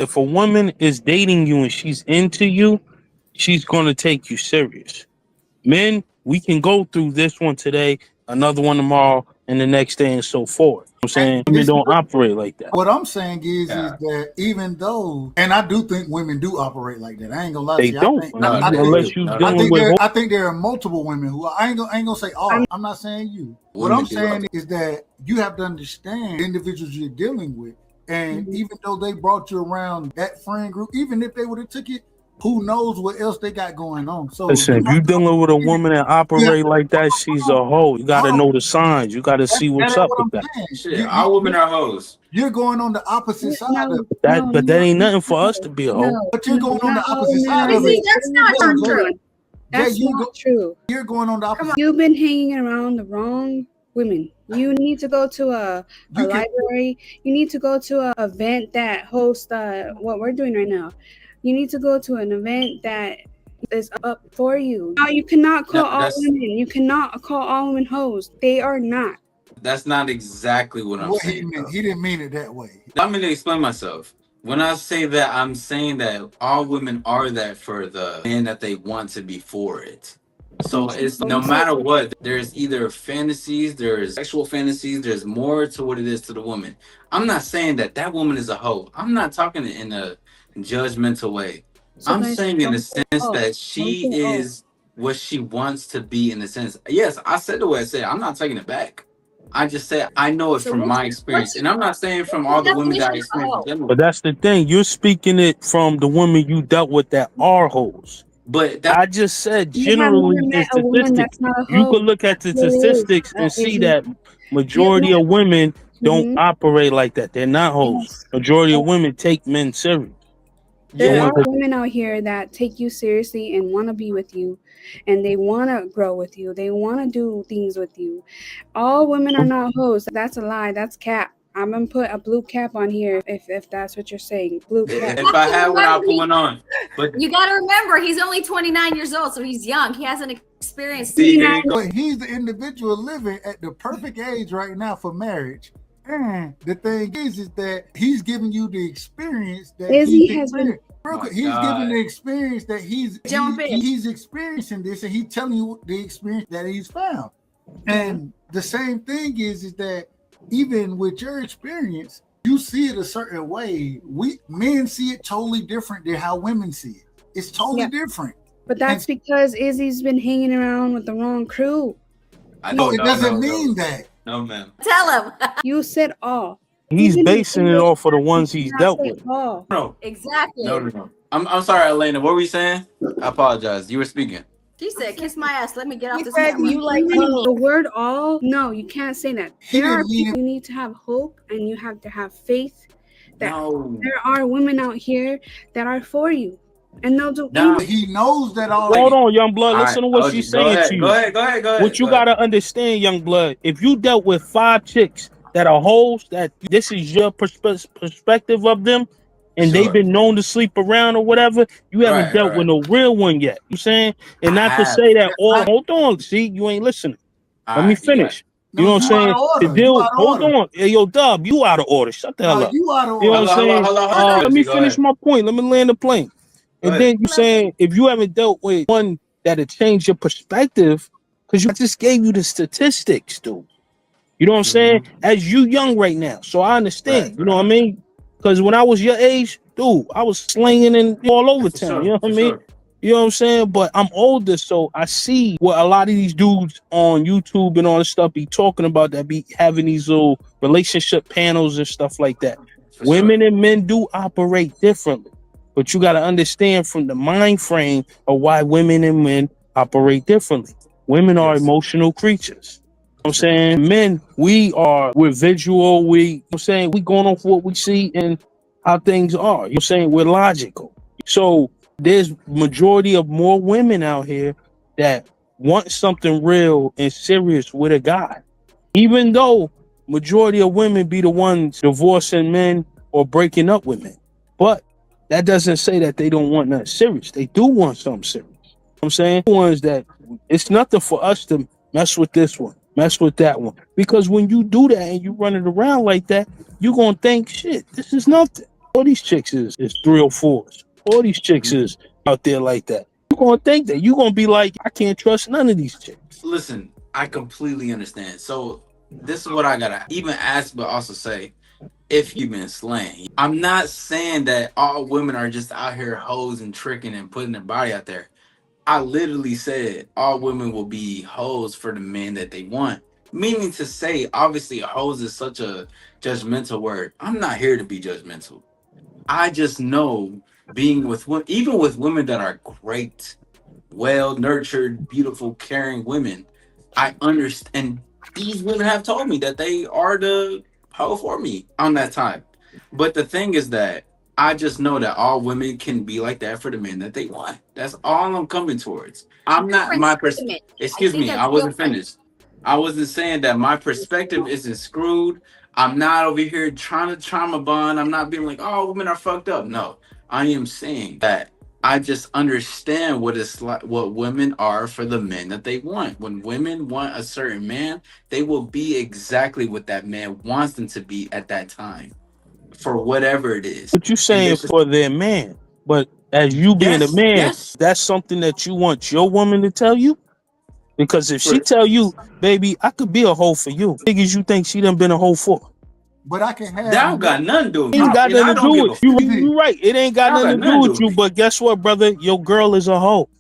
If a woman is dating you and she's into you, she's gonna take you serious. Men, we can go through this one today, another one tomorrow, and the next day, and so forth. I'm saying women don't operate like that. What I'm saying is that even though, and I do think women do operate like that. I ain't gonna lie to They you. don't, unless you dealing with. I think there are multiple women who I ain't gonna say all. I'm not saying you. What I'm saying is that you have to understand the individuals you're dealing with, and even though they brought you around that friend group, even if they would have took it, who knows what else they got going on. So listen, if you dealing with a woman that operate like that, she's a hoe. You got to know the signs. You got to see what's up with that. Shit, all women are hoes. You're going on the opposite side of that. But that ain't nothing for us to be a hoe. But you're going on the opposite side of it. That's not true. That's not true. You're going on the opposite. You've been hanging around the wrong women. You need to go to a library. You need to go to an event that hosts what we're doing right now. You need to go to an event that is up for you. Now, you cannot call all women. You cannot call all women hoes. They are not. That's not exactly what I'm saying. He didn't mean it that way. I'm going to explain myself. When I say that, I'm saying that all women are that for the man that they want to be for it. So it's no matter what, there's either fantasies, there's sexual fantasies, there's more to what it is to the woman. I'm not saying that that woman is a hoe. I'm not talking in a judgmental way. So I'm saying in the sense that she is what she wants to be, in the sense. Yes, I said the way I said. I'm not taking it back. I just said I know it from my experience, and I'm not saying from all the women that I experienced. But that's the thing. You're speaking it from the women you dealt with that are hoes. But I just said generally the statistics. You could look at the statistics and see that majority of women don't operate like that. They're not hoes. Majority of women take men serious. There are women out here that take you seriously and want to be with you, and they want to grow with you. They want to do things with you. All women are not hoes. That's a lie. That's cap. I'm gonna put a blue cap on here if that's what you're saying. Blue cap. If I had one, I'll put one on. But you got to remember, he's only 29 years old, so he's young. He hasn't experienced. But he's the individual living at the perfect age right now for marriage. And the thing is that he's giving you the experience that he's giving the experience that he's experiencing this, and he's telling you the experience that he's found. And the same thing is that even with your experience, you see it a certain way. Men see it totally different than how women see it. It's totally different. But that's because Izzy's been hanging around with the wrong crew. It doesn't mean that. No, ma'am. Tell him. You said all. He's basing it off of the ones he's dealt with. No. Exactly. No. I'm sorry, Elena. What were you saying? I apologize. You were speaking. She said, "Kiss my ass. Let me get off this." You like the word all? No, you can't say that. There are people. You need to have hope, and you have to have faith that there are women out here that are for you. And they'll do anything. He knows that already. Hold on, young blood. Listen to what she's saying to you. Go ahead. What you gotta understand, young blood. If you dealt with 5 chicks that are hoes, that this is your perspective of them, and they've been known to sleep around or whatever, you haven't dealt with no real one yet. You saying? And not to say that all. Hold on. See, you ain't listening. Let me finish. You know what I'm saying? Hold on. Hey, yo, Dub, you out of order. Shut the hell up. You out of order. You know what I'm saying? Let me finish my point. Let me land the plane. And then you saying if you haven't dealt with one that'll change your perspective, because you just gave you the statistics, dude. You know what I'm saying? As you young right now, so I understand. You know what I mean? Because when I was your age, dude, I was slinging and all over town. You know what I mean? You know what I'm saying? But I'm older, so I see what a lot of these dudes on YouTube and all this stuff be talking about, that be having these little relationship panels and stuff like that. Women and men do operate differently. But you got to understand from the mind frame of why women and men operate differently. Women are emotional creatures. You know what I'm saying? Men, we're visual. We going off what we see and how things are. You know what I'm saying? We're logical. So there's majority of more women out here that want something real and serious with a guy. Even though majority of women be the ones divorcing men or breaking up with men. But that doesn't say that they don't want nothing serious. They do want something serious. You know what I'm saying? Ones that it's nothing for us to mess with this one, mess with that one. Because when you do that and you run it around like that, you're going to think, shit, this is nothing. All these chicks is 304s. All these chicks is out there like that. You're gonna think that you're gonna be like, I can't trust none of these chicks. Listen, I completely understand. So this is what I gotta even ask, but also say, if you've been slaying, I'm not saying that all women are just out here hoes and tricking and putting their body out there. I literally said all women will be hoes for the men that they want. Meaning to say, obviously, hoes is such a judgmental word. I'm not here to be judgmental. I just know being with even with women that are great, well nurtured, beautiful, caring women, I understand. These women have told me that they are the hoe for me on that time. But the thing is that I just know that all women can be like that for the men that they want. That's all I'm coming towards. I'm not my excuse me, I wasn't finished. I wasn't saying that my perspective isn't screwed. I'm not over here trying to trauma bond. I'm not being like, oh, women are fucked up. No, I am saying that I just understand what it's like, what women are for the men that they want. When women want a certain man, they will be exactly what that man wants them to be at that time, for whatever it is. But you saying for their man, but as you being a man, that's something that you want your woman to tell you. Because if she tell you, baby, I could be a hoe for you, niggas you think she done been a hoe for. But I can have that don't got nothing to do with it. Ain't got nothing to do with you. You right. It ain't got nothing to do with you. But guess what, brother? Your girl is a hoe.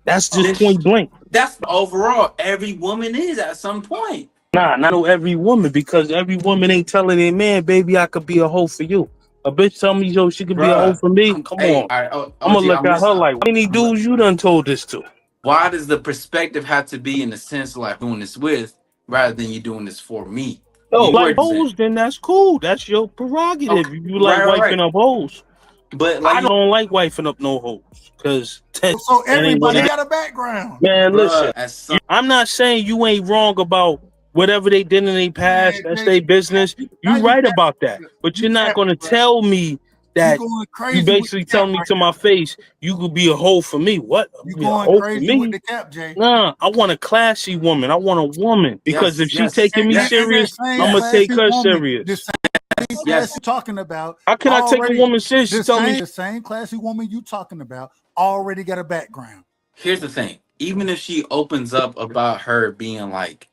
That's just point blank. That's overall. Every woman is at some point. Nah, not every woman, because every woman ain't telling their man, baby, I could be a hoe for you. A bitch tell me, yo, she could be a hoe for me. Come on. I'm gonna look at her like, how many dudes you done told this to? Why does the perspective have to be in the sense like doing this with, rather than you doing this for me? Oh, like hoes, then that's cool. That's your prerogative. Okay. You like wiping up hoes. But like, I don't like wiping up no hoes. Cause so everybody got a background. Man, listen, I'm not saying you ain't wrong about whatever they did in their past. That's their business. You right about that. But you're not gonna tell me that you basically tell me to my face, you could be a hoe for me. What? You going crazy with the cap, Jay? Nah, I want a classy woman. I want a woman. Because if she's taking me serious, I'm gonna take her serious. The same class you talking about. How can I take a woman serious? The same classy woman you talking about already got a background. Here's the thing. Even if she opens up about her being like,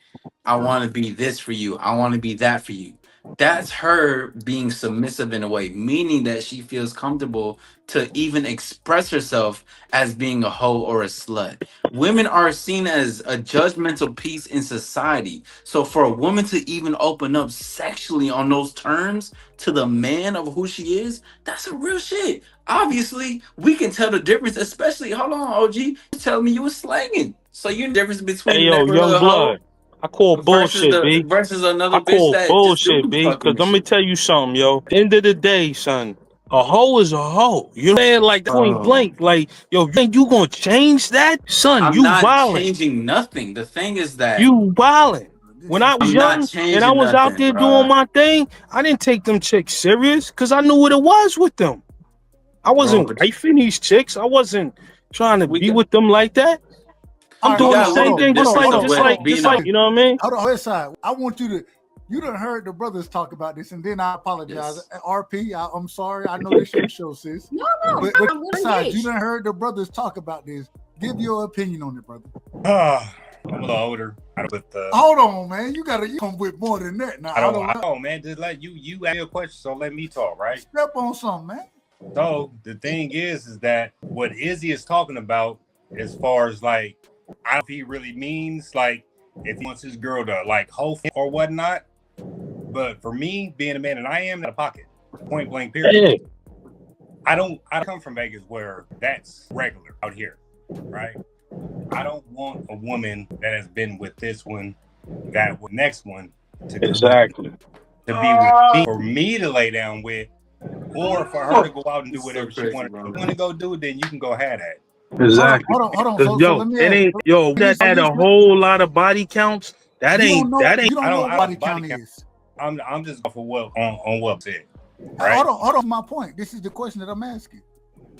I want to be this for you, I want to be that for you, that's her being submissive in a way, meaning that she feels comfortable to even express herself as being a hoe or a slut. Women are seen as a judgmental piece in society. So for a woman to even open up sexually on those terms to the man of who she is, that's a real shit. Obviously, we can tell the difference, especially, hold on, OG, you telling me you was slanging. So you know the difference between young blood. I call bullshit, B. Versus another I call bullshit, B. Because let me tell you something, yo. End of the day, son, a hoe is a hoe. You know what I'm saying? Like point blank. Like, yo, you think you gonna change that? Son, I'm you not violent. Changing nothing. The thing is that you violent. When I was young and I was out there doing my thing, I didn't take them chicks serious because I knew what it was with them. I wasn't wifing these chicks. I wasn't trying to be with them like that. I'm doing the same thing, just like, you know what I mean? Hold on, side. I want you to, you done heard the brothers talk about this, and then I apologize. Yes. RP, I'm sorry. I know this your show, sis. No. But side, you done heard the brothers talk about this. Give your opinion on it, brother. I'm a little older. Hold on, man. You come with more than that now. I don't know, man. Just let you ask me a question, so let me talk, right? Step on something, man. So the thing is that what Izzy is talking about, as far as like, I don't know if he really means like if he wants his girl to like hoe or whatnot. But for me, being a man that I am, out of pocket, point blank, period. I come from Vegas where that's regular out here, right? I don't want a woman that has been with this one, that with next one, to be with me, for me to lay down with, or for her to go out and do whatever she wants. If you want to go do it, then you can go have that. Exactly. Hold on. That had a whole lot of body counts. That ain't. You don't know what body count is. I'm just going for what on what said. Right? Hold on. My point. This is the question that I'm asking.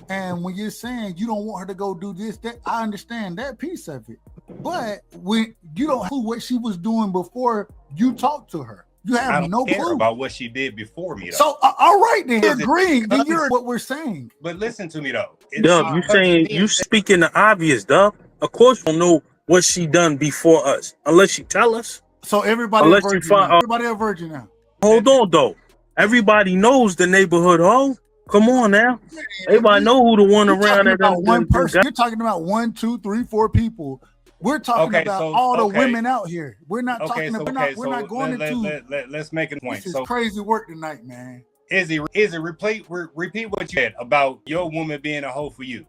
And when you're saying you don't want her to go do this, that I understand that piece of it. But when you don't know what she was doing before you talked to her, You have I don't no care clue about what she did before me, though. So, all right, then you're Is it agreeing. Then because- you're what we're saying. But listen to me though. Dub, you saying you speaking the obvious, Dub. Of course, we don't know what she done before us, unless she tell us. So everybody a Unless you virgin find, now. Everybody a virgin now. hold on though. Everybody knows the neighborhood. Oh, come on now. Everybody know who the one You're around talking that about one person. You're talking about 1, 2, 3, 4 people. We're talking about all the women out here. We're not talking about. We're not going into. Let's make a point. This is crazy work tonight, man. Izzy, repeat what you said about your woman being a hoe for you.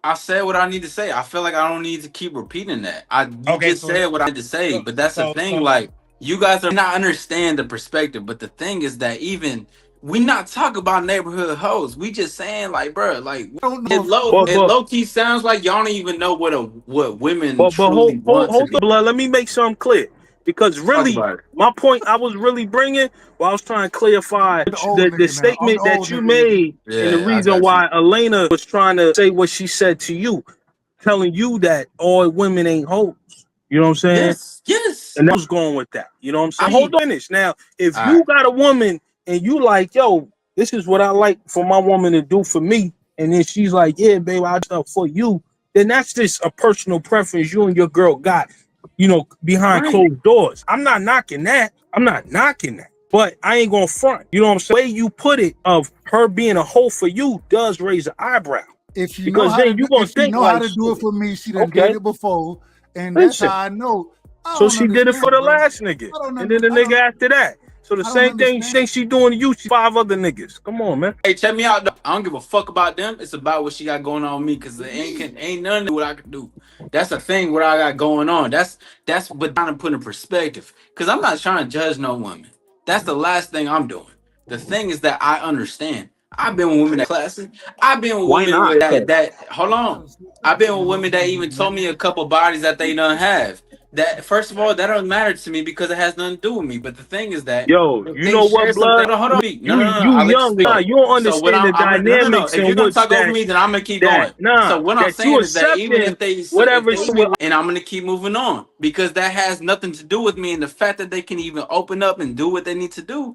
I said what I need to say. I feel like I don't need to keep repeating that. You just said what I need to say, but that's the thing. Like, you guys are not understand the perspective, but the thing is that even we not talking about neighborhood hoes. We just saying like, bro, like it low key sounds like y'all don't even know what women truly want to be. Blood, let me make something clear. Because really, my point I was really bringing, I was trying to clarify the statement that you made, and the reason why Elena was trying to say what she said to you, telling you that all women ain't hoes. You know what I'm saying? Yes. And I was going with that. You know what I'm saying? Hold on this. Now, if you got a woman and you like, yo, this is what I like for my woman to do for me, and then she's like, yeah, babe, I'll do it for you, then that's just a personal preference you and your girl got, you know, behind closed doors. I'm not knocking that. But I ain't gonna front. You know what I'm saying? The way you put it of her being a hoe for you does raise an eyebrow. If you know how to, if you know how to do it for me, she done did it before, and that's how I know. So she did it for the last nigga, and then the nigga after that. So the same thing she doing to you, she 5 other niggas. Come on, man. Hey, check me out, though. I don't give a fuck about them. It's about what she got going on with me, because ain't nothing what I can do. That's the thing what I got going on. That's what I'm trying to put in perspective. Because I'm not trying to judge no woman. That's the last thing I'm doing. The thing is that I understand. I've been with women that classy. I've been with women that hold on. I've been with women that even told me a couple bodies that they don't have. That first of all, that don't matter to me because it has nothing to do with me. But the thing is that you know what, blood? Hold on. You young, you don't understand the dynamics. If you're gonna talk over me, then I'm gonna keep going. So what I'm saying is that even if they whatever, and I'm gonna keep moving on because that has nothing to do with me, and the fact that they can even open up and do what they need to do,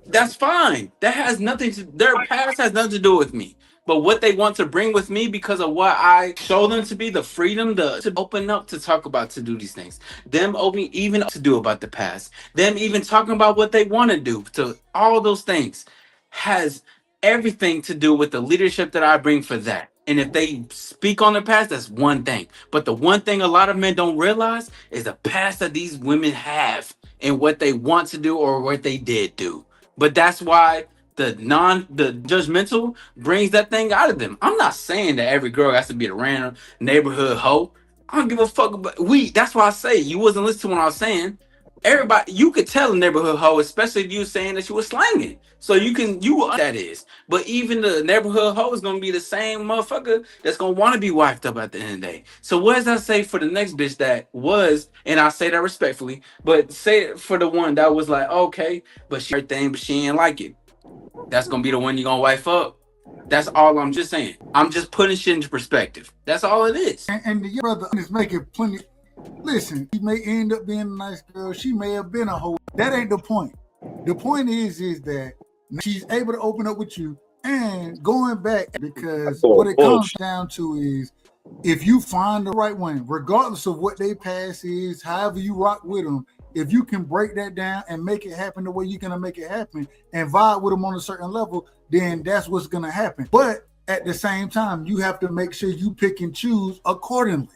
that's fine. That has nothing to their past has nothing to do with me. But what they want to bring with me because of what I show them to be the freedom to open up to talk about to do these things. Them opening even to do about the past. Them even talking about what they want to do. To all those things has everything to do with the leadership that I bring for that. And if they speak on the past, that's one thing. But the one thing a lot of men don't realize is the past that these women have and what they want to do or what they did do. But that's why the judgmental brings that thing out of them. I'm not saying that every girl has to be a random neighborhood hoe. I don't give a fuck about that's why I say you wasn't listening to what I was saying. Everybody, you could tell a neighborhood hoe, especially if you were saying that you were slanging. So that is. But even the neighborhood hoe is gonna be the same motherfucker that's gonna want to be wifed up at the end of the day. So what does that say for the next bitch that was, and I say that respectfully, but say it for the one that was like, okay, but she her thing, but she ain't like it. That's gonna be the one you're gonna wife up. That's all I'm just saying. I'm just putting shit into perspective. That's all it is. And the brother is making plenty. Listen, she may end up being a nice girl. She may have been a hoe. That ain't the point. The point is that she's able to open up with you and going back, because what it comes down to is if you find the right one, regardless of what their past is, however you rock with them, if you can break that down and make it happen the way you're gonna make it happen and vibe with them on a certain level, then that's what's gonna happen. But at the same time, you have to make sure you pick and choose accordingly.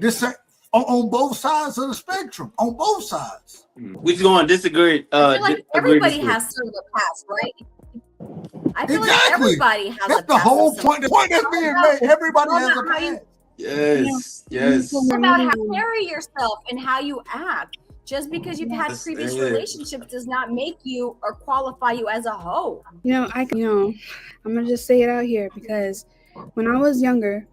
This on both sides of the spectrum, on both sides. We're just going to disagree. I feel like everybody has sort of a past, right? I feel like everybody has a past. That's the whole point. The point that's being made. Everybody has a past. Yes. It's about how you carry yourself and how you act. Just because you've had previous relationships does not make you or qualify you as a hoe. I'm gonna just say it out here because when I was younger,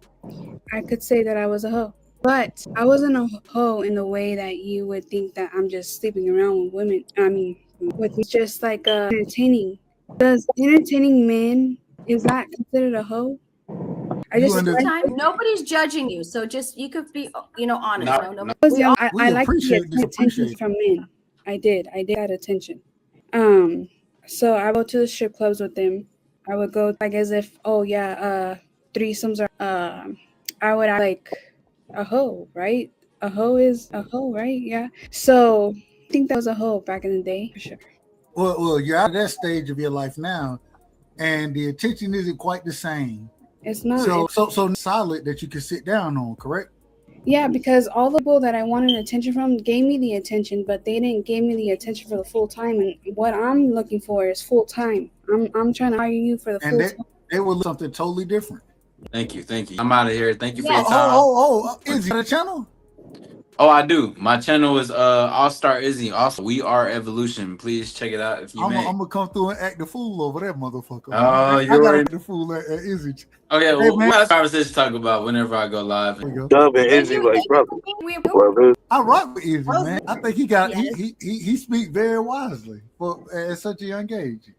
I could say that I was a hoe. But I wasn't a hoe in the way that you would think that I'm just sleeping around with women. With just like entertaining. Does entertaining men, is that considered a hoe? Nobody's judging you, so just you could be, honest. I like to get attention from men. I did that attention. So I go to the strip clubs with them. I would go like as if, oh yeah, threesomes are. I would act like a hoe, right? A hoe is a hoe, right? Yeah. So I think that was a hoe back in the day for sure. Well, you're out of that stage of your life now, and the attention isn't quite the same. It's not. So solid that you can sit down on, correct? Yeah, because all the people that I wanted attention from gave me the attention, but they didn't give me the attention for the full time. And what I'm looking for is full time. I'm trying to hire you for the full time. They will look something totally different. Thank you. I'm out of here. Thank you for your time. Is you a channel? Oh, I do. My channel is AllStar Izzy. Also, we are Evolution. Please check it out if you may. I'm gonna come through and act the fool over that motherfucker. Oh, I gotta act the fool at Izzy. Oh yeah, well, we have a conversation to talk about whenever I go live. Dub and Izzy like brothers. I rock with Izzy, man. I think he speaks very wisely at such a young age.